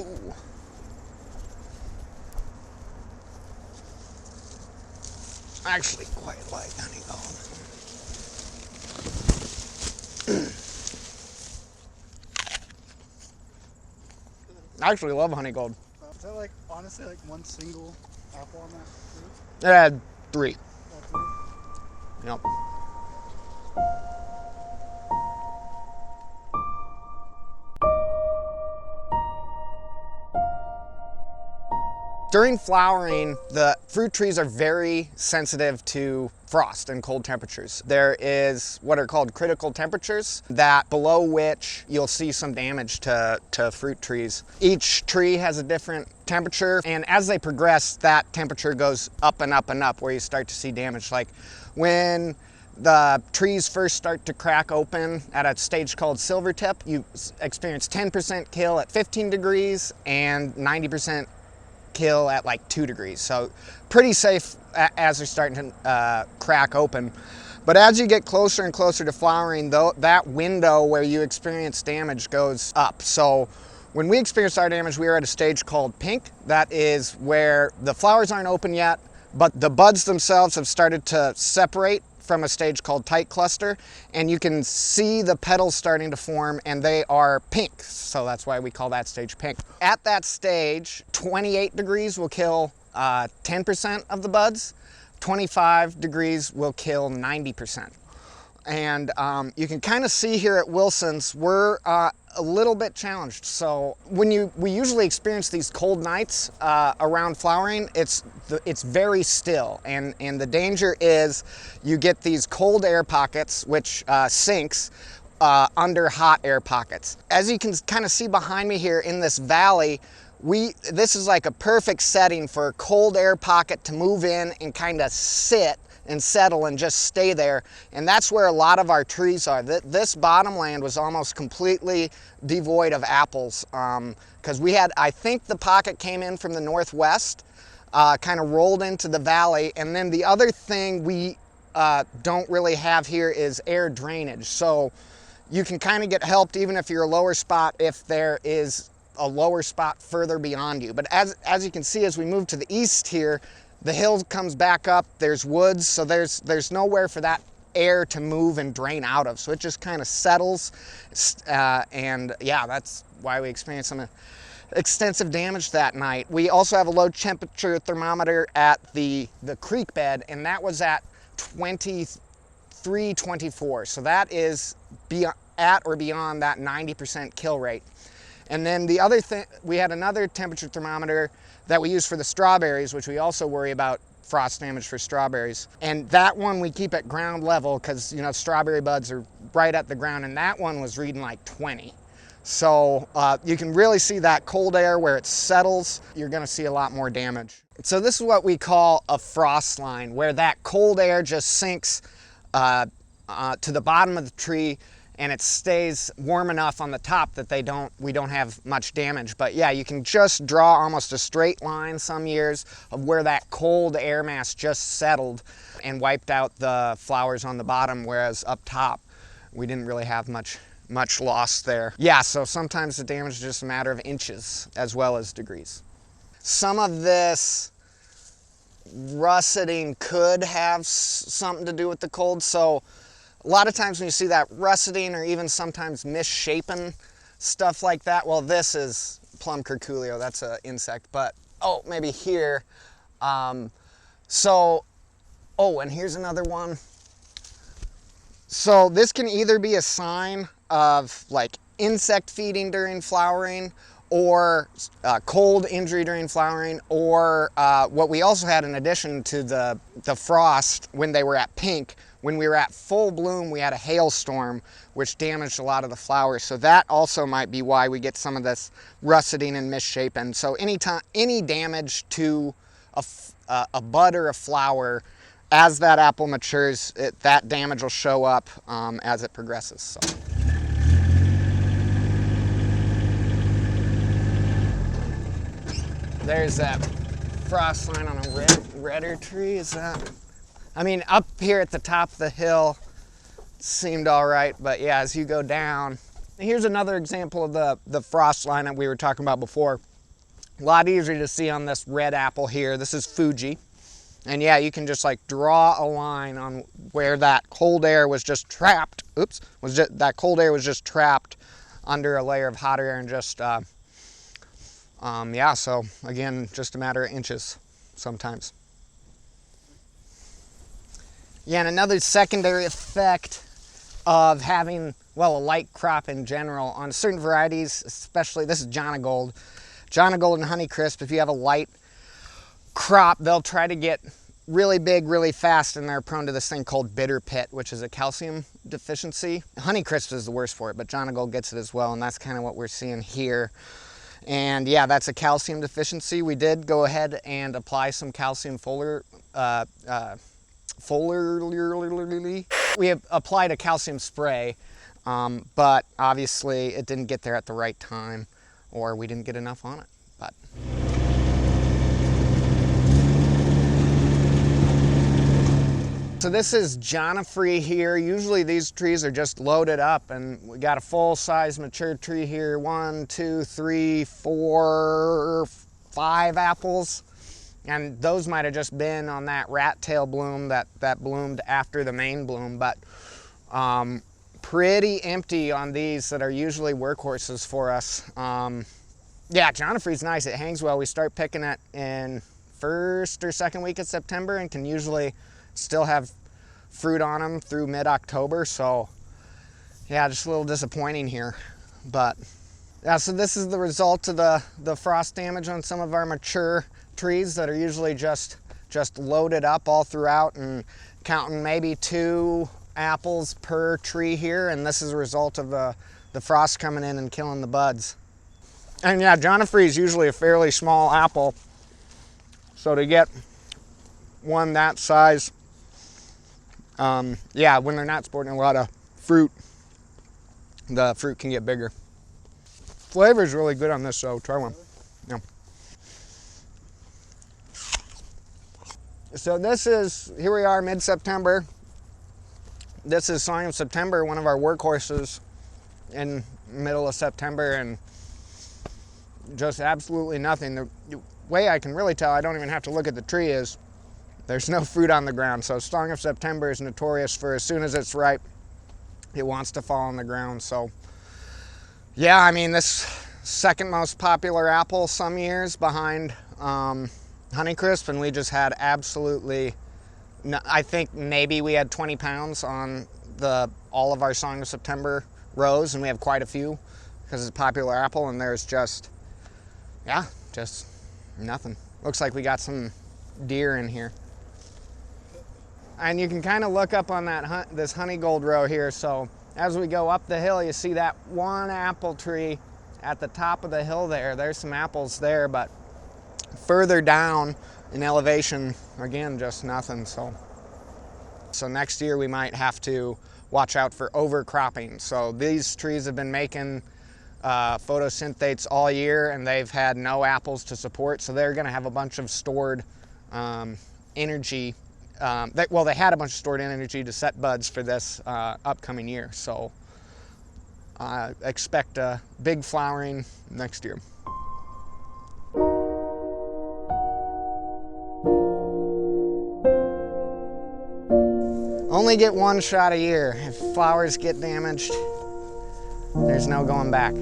Ooh. Actually quite like honeycomb. I actually love honey gold. Is that like, honestly, like one single apple on that fruit? It had 3. All three? Yep. During flowering, the fruit trees are very sensitive to frost and cold temperatures. There is what are called critical temperatures, that below which you'll see some damage to fruit trees. Each tree has a different temperature, and as they progress, that temperature goes up and up and up, where you start to see damage. Like when the trees first start to crack open at a stage called silver tip, you experience 10% kill at 15 degrees and 90% kill at like 2 degrees. So pretty safe as they're starting to crack open. But as you get closer and closer to flowering, though, that window where you experience damage goes up. So when we experienced our damage, we were at a stage called pink. That is where the flowers aren't open yet, but the buds themselves have started to separate from a stage called tight cluster, and you can see the petals starting to form, and they are pink. So that's why we call that stage pink. At that stage, 28 degrees will kill 10% of the buds. 25 degrees will kill 90%. And you can kind of see here at Wilson's, we're a little bit challenged. So when we usually experience these cold nights around flowering, it's very still, and the danger is you get these cold air pockets, which sinks under hot air pockets. As you can kind of see behind me here in this valley, this is like a perfect setting for a cold air pocket to move in and kind of sit and settle and just stay there. And that's where a lot of our trees are. This bottomland was almost completely devoid of apples, because I think the pocket came in from the northwest, kind of rolled into the valley. And then the other thing we don't really have here is air drainage. So you can kind of get helped even if you're a lower spot, if there is a lower spot further beyond you. But as you can see, as we move to the east here, the hill comes back up, there's woods, so there's nowhere for that air to move and drain out of. So it just kind of settles, and yeah, that's why we experienced some extensive damage that night. We also have a low temperature thermometer at the creek bed, and that was at 23, 24. So that is at or beyond that 90% kill rate. And then the other thing, we had another temperature thermometer that we use for the strawberries, which we also worry about frost damage for strawberries. And that one we keep at ground level because, you know, strawberry buds are right at the ground, and that one was reading like 20. So you can really see that cold air where it settles, you're gonna see a lot more damage. So this is what we call a frost line, where that cold air just sinks to the bottom of the tree, and it stays warm enough on the top that we don't have much damage. But yeah, you can just draw almost a straight line some years of where that cold air mass just settled and wiped out the flowers on the bottom, whereas up top, we didn't really have much loss there. Yeah, so sometimes the damage is just a matter of inches as well as degrees. Some of this russeting could have something to do with the cold. So a lot of times when you see that russeting or even sometimes misshapen stuff like that, well, this is plum curculio, that's an insect, but, oh, maybe here. And here's another one. So this can either be a sign of like insect feeding during flowering, or cold injury during flowering, or what we also had in addition to the frost when they were at pink, when we were at full bloom, we had a hailstorm which damaged a lot of the flowers. So that also might be why we get some of this russeting and misshapen. So any damage to a bud or a flower, as that apple matures, that damage will show up as it progresses. So. There's that frost line on a redder tree. Is that? I mean, up here at the top of the hill seemed all right, but yeah, as you go down, here's another example of the frost line that we were talking about before. A lot easier to see on this red apple here. This is Fuji. And yeah, you can just like draw a line on where that cold air was just trapped. Oops, that cold air was just trapped under a layer of hot air, and just, yeah, so again, just a matter of inches sometimes. Yeah, and another secondary effect of having, well, a light crop in general on certain varieties, especially, this is Jonagold. Jonagold and Honeycrisp, if you have a light crop, they'll try to get really big really fast, and they're prone to this thing called bitter pit, which is a calcium deficiency. Honeycrisp is the worst for it, but Jonagold gets it as well, and that's kind of what we're seeing here. And yeah, that's a calcium deficiency. We did go ahead and apply some calcium we have applied a calcium spray, but obviously it didn't get there at the right time, or we didn't get enough on it. But so this is Jonafree here. Usually these trees are just loaded up, and we got a full-size mature tree here. 1, 2, 3, 4, 5 apples. And those might have just been on that rat tail bloom that bloomed after the main bloom, but pretty empty on these that are usually workhorses for us. Yeah, Jonafree's nice. It hangs well. We start picking it in first or second week of September and can usually still have fruit on them through mid-October. So yeah, just a little disappointing here. But yeah, so this is the result of the frost damage on some of our mature trees that are usually just loaded up all throughout, and counting maybe 2 apples per tree here, and this is a result of the frost coming in and killing the buds. And yeah, Jonafree is usually a fairly small apple, so to get one that size, yeah, when they're not sporting a lot of fruit, the fruit can get bigger. Flavor is really good on this, so try one. Yeah. So this is, here we are mid-September. This is Song of September, one of our workhorses in middle of September, and just absolutely nothing. The way I can really tell, I don't even have to look at the tree, is there's no fruit on the ground. So Song of September is notorious for, as soon as it's ripe, it wants to fall on the ground. So yeah, I mean, this second most popular apple some years behind Honeycrisp, and we just had absolutely no, I think maybe we had 20 pounds on all of our Song of September rows, and we have quite a few because it's a popular apple, and there's just, yeah, just nothing. Looks like we got some deer in here. And you can kind of look up on that this Honeygold row here. So as we go up the hill, you see that one apple tree at the top of the hill there. There's some apples there, but further down in elevation, again, just nothing. So next year we might have to watch out for overcropping. So these trees have been making photosynthetes all year, and they've had no apples to support. So they're going to have a bunch of stored energy. They had a bunch of stored energy to set buds for this upcoming year. So expect a big flowering next year. Only get one shot a year. If flowers get damaged, there's no going back.